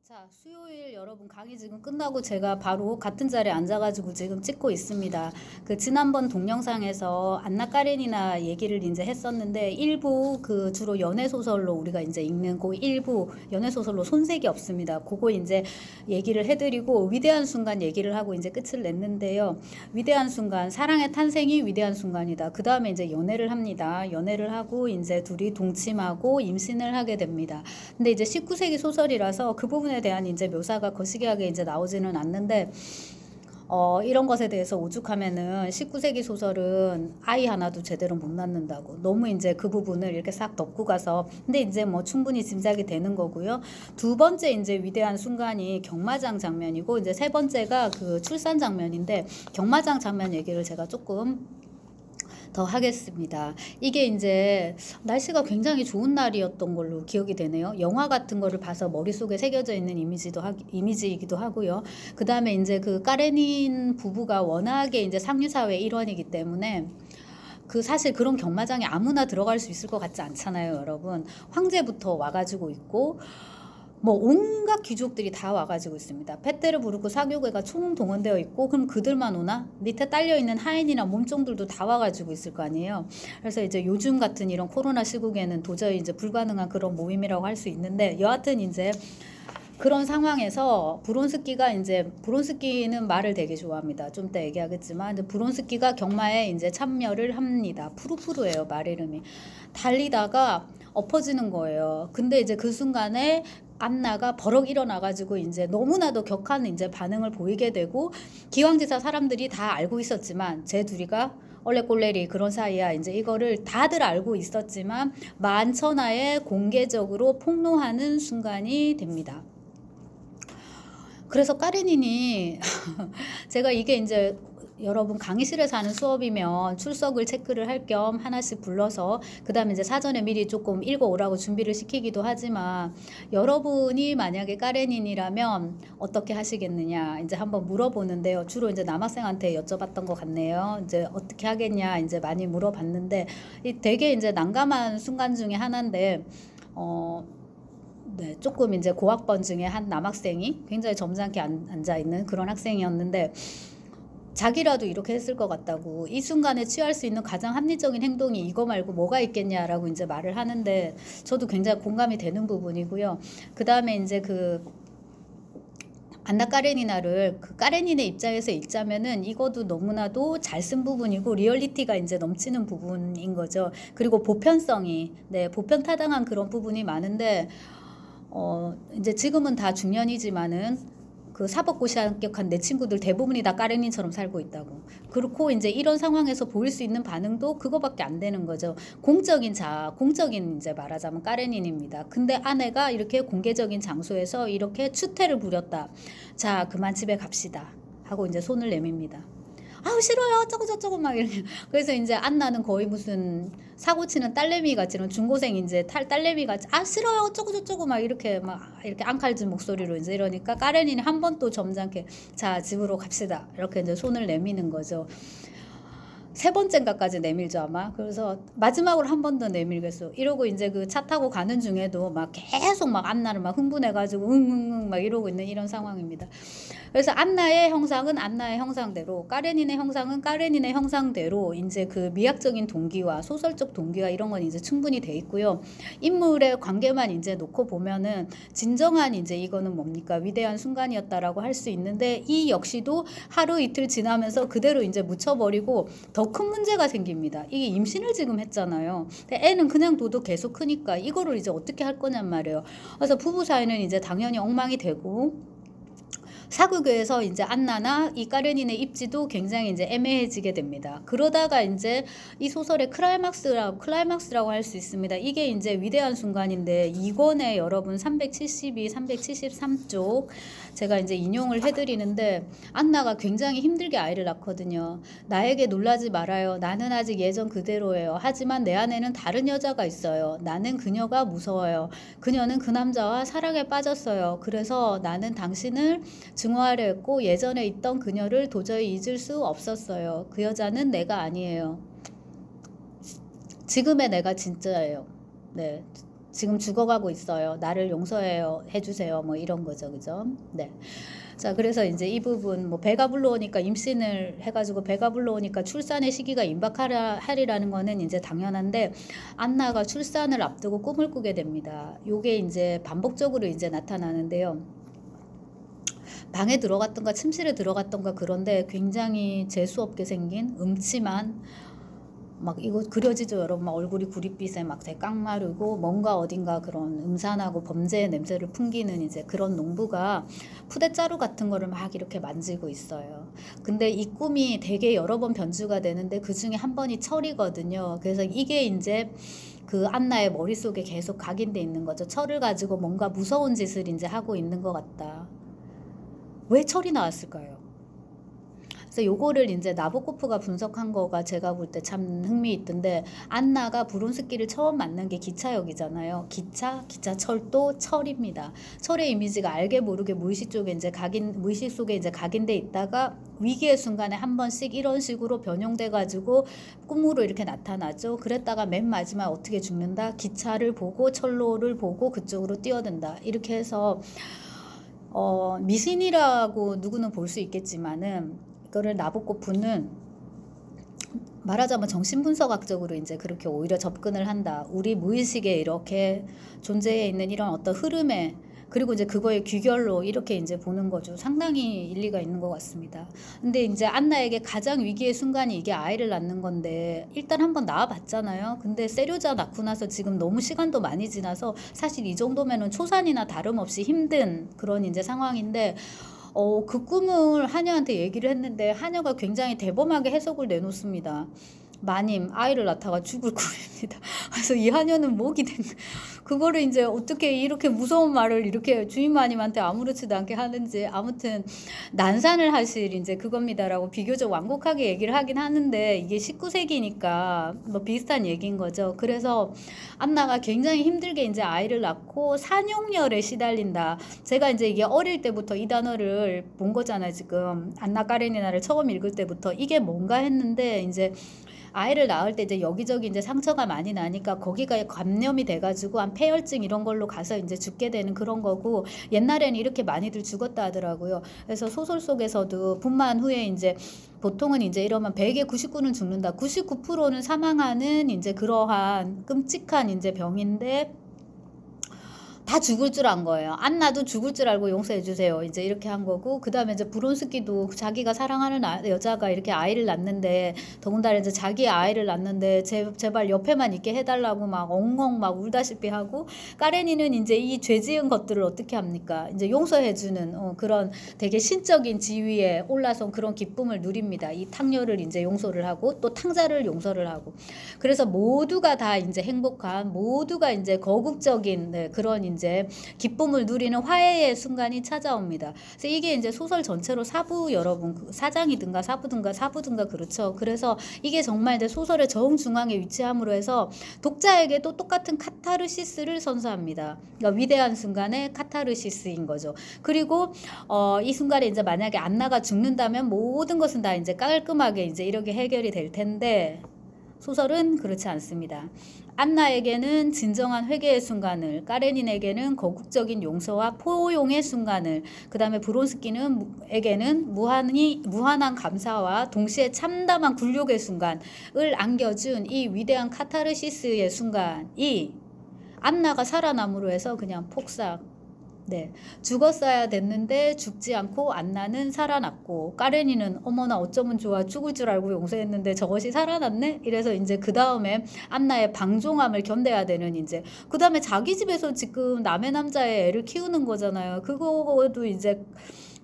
자, 수요일 여러분 강의 지금 끝나고 제가 바로 같은 자리에 앉아가지고 지금 찍고 있습니다. 그 지난번 동영상에서 안나 까레니나 얘기를 이제 했었는데 일부 그 주로 연애 소설로 우리가 이제 읽는 그 일부 연애 소설로 손색이 없습니다. 그거 이제 얘기를 해드리고 위대한 순간 얘기를 하고 이제 끝을 냈는데요. 위대한 순간, 사랑의 탄생이 위대한 순간이다. 그 다음에 이제 연애를 합니다. 연애를 하고 이제 둘이 동침하고 임신을 하게 됩니다. 근데 이제 19세기 소설이라서 그 부분에 대한 이제 묘사가 거시기하게 이제 나오지는 않는데 이런 것에 대해서 오죽하면은 19세기 소설은 아이 하나도 제대로 못 낳는다고 너무 이제 그 부분을 이렇게 싹 덮고 가서 근데 이제 뭐 충분히 짐작이 되는 거고요. 두 번째 이제 위대한 순간이 경마장 장면이고 이제 세 번째가 그 출산 장면인데 경마장 장면 얘기를 제가 조금 더 하겠습니다. 이게 이제 날씨가 굉장히 좋은 날이었던 걸로 기억이 되네요. 영화 같은 거를 봐서 머릿속에 새겨져 있는 이미지이기도 하고요. 그 다음에 이제 그 까레닌 부부가 워낙에 이제 상류사회 일원이기 때문에 그 사실 그런 경마장에 아무나 들어갈 수 있을 것 같지 않잖아요, 여러분. 황제부터 와가지고 있고 뭐 온갖 귀족들이 다 와가지고 있습니다. 페테르부르크 사교계가 총동원되어 있고 그럼 그들만 오나? 밑에 딸려있는 하인이나 몸종들도 다 와가지고 있을 거 아니에요. 그래서 이제 요즘 같은 이런 코로나 시국에는 도저히 이제 불가능한 그런 모임이라고 할 수 있는데 여하튼 이제 그런 상황에서 브론스키는 말을 되게 좋아합니다. 좀 이따 얘기하겠지만 브론스키가 경마에 이제 참여를 합니다. 푸르푸르예요, 말 이름이. 달리다가 엎어지는 거예요. 근데 이제 그 순간에 안나가 버럭 일어나가지고 이제 너무나도 격한 이제 반응을 보이게 되고 기왕지사 사람들이 다 알고 있었지만 제 둘이가 얼레꼴레리 그런 사이야. 이제 이거를 다들 알고 있었지만 만천하에 공개적으로 폭로하는 순간이 됩니다. 그래서 까레닌이 제가 이게 이제 여러분 강의실에서 하는 수업이면 출석을 체크를 할 겸 하나씩 불러서 그 다음에 이제 사전에 미리 조금 읽어오라고 준비를 시키기도 하지만 여러분이 만약에 까레닌이라면 어떻게 하시겠느냐 이제 한번 물어보는데요. 주로 이제 남학생한테 여쭤봤던 것 같네요. 이제 어떻게 하겠냐 이제 많이 물어봤는데 되게 이제 난감한 순간 중에 하나인데 네, 조금 이제 고학번 중에 한 남학생이 굉장히 점잖게 앉아있는 그런 학생이었는데 자기라도 이렇게 했을 것 같다고 이 순간에 취할 수 있는 가장 합리적인 행동이 이거 말고 뭐가 있겠냐라고 이제 말을 하는데 저도 굉장히 공감이 되는 부분이고요. 그 다음에 이제 그 안나 까레니나를 그 까레닌의 입장에서 읽자면은 이것도 너무나도 잘 쓴 부분이고 리얼리티가 이제 넘치는 부분인 거죠. 그리고 보편성이 보편타당한 그런 부분이 많은데 이제 지금은 다 중년이지만은 그 사법고시 합격한 내 친구들 대부분이 다 까레닌처럼 살고 있다고. 그렇고 이제 이런 상황에서 보일 수 있는 반응도 그거밖에 안 되는 거죠. 공적인 이제 말하자면 까레닌입니다. 근데 아내가 이렇게 공개적인 장소에서 이렇게 추태를 부렸다. 자, 그만 집에 갑시다. 하고 이제 손을 내밉니다. 아우 싫어요 어쩌고 저쩌고 막 이렇게 그래서 이제 안나는 거의 무슨 사고치는 딸내미 같이 이런 중고생 이제 딸내미 같이 아 싫어요 어쩌고 저쩌고 막 이렇게 앙칼진 목소리로 이제 이러니까 까레닌이 한 번 또 점잖게 자 집으로 갑시다 이렇게 이제 손을 내미는 거죠. 세 번째인가까지 내밀죠 아마. 그래서 마지막으로 한 번 더 내밀겠어. 이러고 이제 그 차 타고 가는 중에도 막 계속 막 안나를 막 흥분해가지고 응응응 막 이러고 있는 이런 상황입니다. 그래서 안나의 형상은 안나의 형상대로, 까레닌의 형상은 까레닌의 형상대로 이제 그 미학적인 동기와 소설적 동기와 이런 건 이제 충분히 돼 있고요. 인물의 관계만 이제 놓고 보면은 진정한 이제 이거는 뭡니까 위대한 순간이었다라고 할 수 있는데 이 역시도 하루 이틀 지나면서 그대로 이제 묻혀버리고 더 큰 문제가 생깁니다. 이게 임신을 지금 했잖아요. 근데 애는 그냥 둬도 계속 크니까 이거를 이제 어떻게 할 거냔 말이에요. 그래서 부부 사이는 이제 당연히 엉망이 되고 사극에서 이제 안나나 이 까레닌의 입지도 굉장히 이제 애매해지게 됩니다. 그러다가 이제 이 소설의 클라이막스라고 할 수 있습니다. 이게 이제 위대한 순간인데 2권에 여러분 372, 373쪽 제가 이제 인용을 해드리는데 안나가 굉장히 힘들게 아이를 낳거든요. 나에게 놀라지 말아요. 나는 아직 예전 그대로예요. 하지만 내 안에는 다른 여자가 있어요. 나는 그녀가 무서워요. 그녀는 그 남자와 사랑에 빠졌어요. 그래서 나는 당신을 증오하려 했고 예전에 있던 그녀를 도저히 잊을 수 없었어요. 그 여자는 내가 아니에요. 지금의 내가 진짜예요. 네. 지금 죽어가고 있어요. 나를 용서해요. 해주세요. 뭐 이런 거죠. 그죠? 네. 자, 그래서 이제 이 부분, 뭐 배가 불러오니까 임신을 해가지고 배가 불러오니까 출산의 시기가 임박하리라는 거는 이제 당연한데, 안나가 출산을 앞두고 꿈을 꾸게 됩니다. 요게 이제 반복적으로 이제 나타나는데요. 방에 들어갔던가 침실에 들어갔던가 그런데 굉장히 재수없게 생긴 음침한, 막 이거 그려지죠 여러분. 막 얼굴이 구릿빛에 막 되게 깡마르고 뭔가 어딘가 그런 음산하고 범죄의 냄새를 풍기는 이제 그런 농부가 푸대자루 같은 거를 막 이렇게 만지고 있어요. 근데 이 꿈이 되게 여러 번 변주가 되는데 그 중에 한 번이 철이거든요. 그래서 이게 이제 그 안나의 머릿속에 계속 각인돼 있는 거죠. 철을 가지고 뭔가 무서운 짓을 이제 하고 있는 것 같다. 왜 철이 나왔을까요? 그래서 요거를 이제 나보코프가 분석한 거가 제가 볼 때 참 흥미있던데, 안나가 브론스키를 처음 만난 게 기차역이잖아요. 기차철도 철입니다. 철의 이미지가 알게 모르게 무의식 속에 이제 각인돼 있다가 위기의 순간에 한 번씩 이런 식으로 변형돼 가지고 꿈으로 이렇게 나타나죠. 그랬다가 맨 마지막 어떻게 죽는다? 기차를 보고 철로를 보고 그쪽으로 뛰어든다. 이렇게 해서 미신이라고 누구는 볼 수 있겠지만은, 이거를 나보코프는 말하자면 정신분석학적으로 이제 그렇게 오히려 접근을 한다. 우리 무의식에 이렇게 존재해 있는 이런 어떤 흐름에, 그리고 이제 그거의 귀결로 이렇게 이제 보는 거죠. 상당히 일리가 있는 것 같습니다. 근데 이제 안나에게 가장 위기의 순간이 이게 아이를 낳는 건데, 일단 한번 낳아봤잖아요. 근데 세뇨자 낳고 나서 지금 너무 시간도 많이 지나서 사실 이 정도면은 초산이나 다름없이 힘든 그런 이제 상황인데, 그 꿈을 하녀한테 얘기를 했는데 하녀가 굉장히 대범하게 해석을 내놓습니다. 마님, 아이를 낳다가 죽을 꿈입니다. 그래서 이 하녀는 목이 된, 그거를 이제 어떻게 이렇게 무서운 말을 이렇게 주인 마님한테 아무렇지도 않게 하는지, 아무튼 난산을 하실 이제 그겁니다라고 비교적 완곡하게 얘기를 하긴 하는데, 이게 19세기니까 뭐 비슷한 얘기인 거죠. 그래서 안나가 굉장히 힘들게 이제 아이를 낳고 산용열에 시달린다. 제가 이제 이게 어릴 때부터 이 단어를 본 거잖아요. 지금 안나 까레니나를 처음 읽을 때부터 이게 뭔가 했는데, 이제 아이를 낳을 때 이제 여기저기 이제 상처가 많이 나니까 거기가 감염이 돼가지고 한 폐혈증 이런 걸로 가서 이제 죽게 되는 그런 거고, 옛날에는 이렇게 많이들 죽었다 하더라고요. 그래서 소설 속에서도 분만 후에 이제 보통은 이제 이러면 100에 99는 죽는다. 99%는 사망하는 이제 그러한 끔찍한 이제 병인데, 다 죽을 줄 안 거예요. 안나도 죽을 줄 알고 용서해 주세요. 이제 이렇게 한 거고, 그 다음에 이제 브론스키도 자기가 사랑하는 여자가 이렇게 아이를 낳는데, 더군다나 이제 자기 아이를 낳는데 제발 옆에만 있게 해달라고 막 엉엉 막 울다시피 하고, 까레니는 이제 이 죄 지은 것들을 어떻게 합니까? 이제 용서해 주는 그런 되게 신적인 지위에 올라선 그런 기쁨을 누립니다. 이 탕녀를 이제 용서를 하고 또 탕자를 용서를 하고, 그래서 모두가 다 이제 행복한, 모두가 이제 거국적인 그런 이제 기쁨을 누리는 화해의 순간이 찾아옵니다. 그래서 이게 이제 소설 전체로 사부, 여러분, 4장이든가 사부든가 그렇죠. 그래서 이게 정말 이제 소설의 정중앙에 위치함으로 해서 독자에게도 똑같은 카타르시스를 선사합니다. 그러니까 위대한 순간의 카타르시스인 거죠. 그리고 이 순간에 이제 만약에 안나가 죽는다면 모든 것은 다 이제 깔끔하게 이제 이렇게 해결이 될 텐데, 소설은 그렇지 않습니다. 안나에게는 진정한 회개의 순간을, 까레닌에게는 거국적인 용서와 포용의 순간을, 그 다음에 브론스키는에게는 무한한 감사와 동시에 참담한 굴욕의 순간을 안겨준 이 위대한 카타르시스의 순간이 안나가 살아남으로 해서 그냥 폭삭, 죽었어야 됐는데 죽지 않고 안나는 살아났고, 까레니는 어머나 어쩌면 좋아, 죽을 줄 알고 용서했는데 저것이 살아났네. 이래서 이제 그 다음에 안나의 방종함을 견뎌야 되는, 이제 그 다음에 자기 집에서 지금 남의 남자의 애를 키우는 거잖아요. 그거도 이제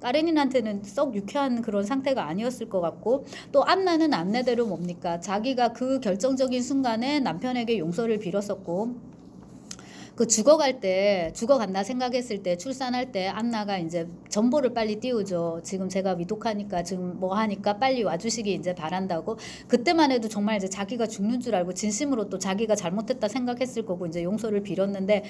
까레닌한테는 썩 유쾌한 그런 상태가 아니었을 것 같고, 또 안나는 안내대로 뭡니까? 자기가 그 결정적인 순간에 남편에게 용서를 빌었었고, 그 죽어간다 생각했을 때, 출산할 때 안나가 이제 전보를 빨리 띄우죠. 지금 제가 위독하니까 지금 뭐 하니까 빨리 와주시기 이제 바란다고. 그때만 해도 정말 이제 자기가 죽는 줄 알고 진심으로 또 자기가 잘못했다 생각했을 거고 이제 용서를 빌었는데,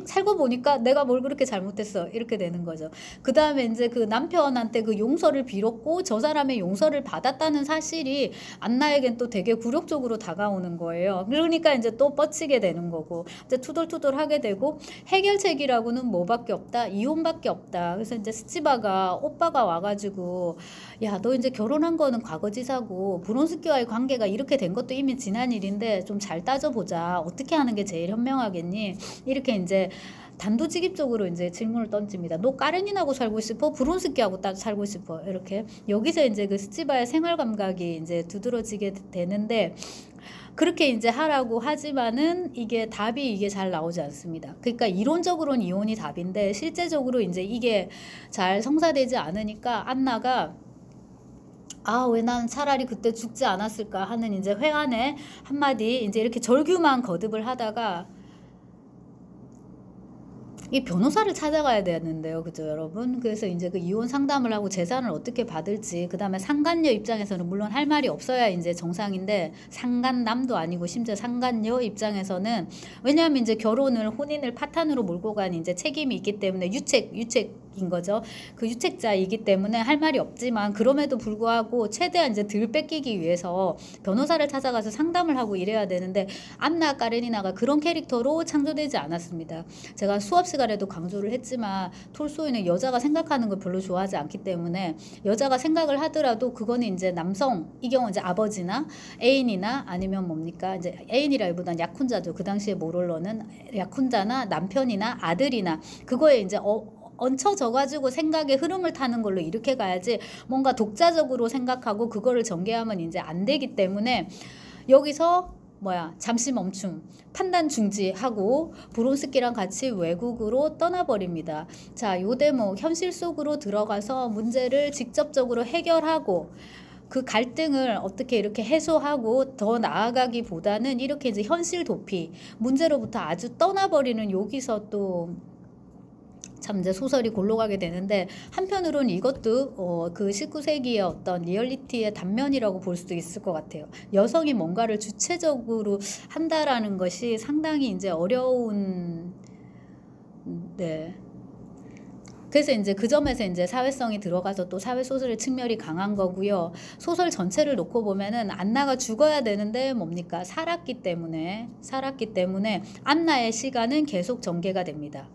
살고 보니까 내가 뭘 그렇게 잘못했어, 이렇게 되는 거죠. 그 다음에 이제 그 남편한테 그 용서를 빌었고 저 사람의 용서를 받았다는 사실이 안나에겐 또 되게 굴욕적으로 다가오는 거예요. 그러니까 이제 또 뻗치게 되는 거고, 이제 투덜투덜하게 하게 되고 해결책이라고는 뭐밖에 없다? 이혼밖에 없다. 그래서 이제 스치바가 오빠가 와가지고 야, 너 이제 결혼한 거는 과거지사고 브론스키와의 관계가 이렇게 된 것도 이미 지난 일인데 좀 잘 따져보자. 어떻게 하는 게 제일 현명하겠니? 이렇게 이제 단도직입적으로 이제 질문을 던집니다. 너 까레닌하고 살고 싶어? 브론스키하고 살고 싶어? 이렇게 여기서 이제 그 스치바의 생활 감각이 이제 두드러지게 되는데 그렇게 이제 하라고 하지만은 이게 답이 이게 잘 나오지 않습니다. 그러니까 이론적으로는 이혼이 답인데 실제적으로 이제 이게 잘 성사되지 않으니까 안나가 아, 왜 난 차라리 그때 죽지 않았을까 하는 이제 회한의 한마디 이제 이렇게 절규만 거듭을 하다가 이 변호사를 찾아가야 되는데요. 그죠, 여러분? 그래서 이제 그 이혼 상담을 하고 재산을 어떻게 받을지, 그 다음에 상간녀 입장에서는 물론 할 말이 없어야 이제 정상인데, 상간남도 아니고 심지어 상간녀 입장에서는, 왜냐하면 이제 결혼을, 혼인을 파탄으로 몰고 간 이제 책임이 있기 때문에 유책인 거죠. 그 유책자이기 때문에 할 말이 없지만, 그럼에도 불구하고 최대한 이제 덜 뺏기기 위해서 변호사를 찾아가서 상담을 하고 이래야 되는데, 안나 까레니나가 그런 캐릭터로 창조되지 않았습니다. 제가 수업 시간에도 강조를 했지만 톨스토이는 여자가 생각하는 걸 별로 좋아하지 않기 때문에 여자가 생각을 하더라도 그거는 이제 남성, 이 경우 이제 아버지나 애인이나 아니면 뭡니까 이제 애인이라기보다는 약혼자죠. 그 당시에 모롤러는 약혼자나 남편이나 아들이나 그거에 이제 얹혀져가지고 생각의 흐름을 타는 걸로 이렇게 가야지 뭔가 독자적으로 생각하고 그거를 전개하면 이제 안 되기 때문에 여기서 잠시 멈춤, 판단 중지하고 브론스키랑 같이 외국으로 떠나버립니다. 자, 요 대목 현실 속으로 들어가서 문제를 직접적으로 해결하고 그 갈등을 어떻게 이렇게 해소하고 더 나아가기보다는 이렇게 이제 현실 도피, 문제로부터 아주 떠나버리는 여기서 또 참 이제 소설이 골로 가게 되는데 한편으로는 이것도 그 19세기의 어떤 리얼리티의 단면이라고 볼 수도 있을 것 같아요. 여성이 뭔가를 주체적으로 한다라는 것이 상당히 이제 어려운 네. 그래서 이제 그 점에서 이제 사회성이 들어가서 또 사회 소설의 측면이 강한 거고요. 소설 전체를 놓고 보면은 안나가 죽어야 되는데 뭡니까? 살았기 때문에 안나의 시간은 계속 전개가 됩니다.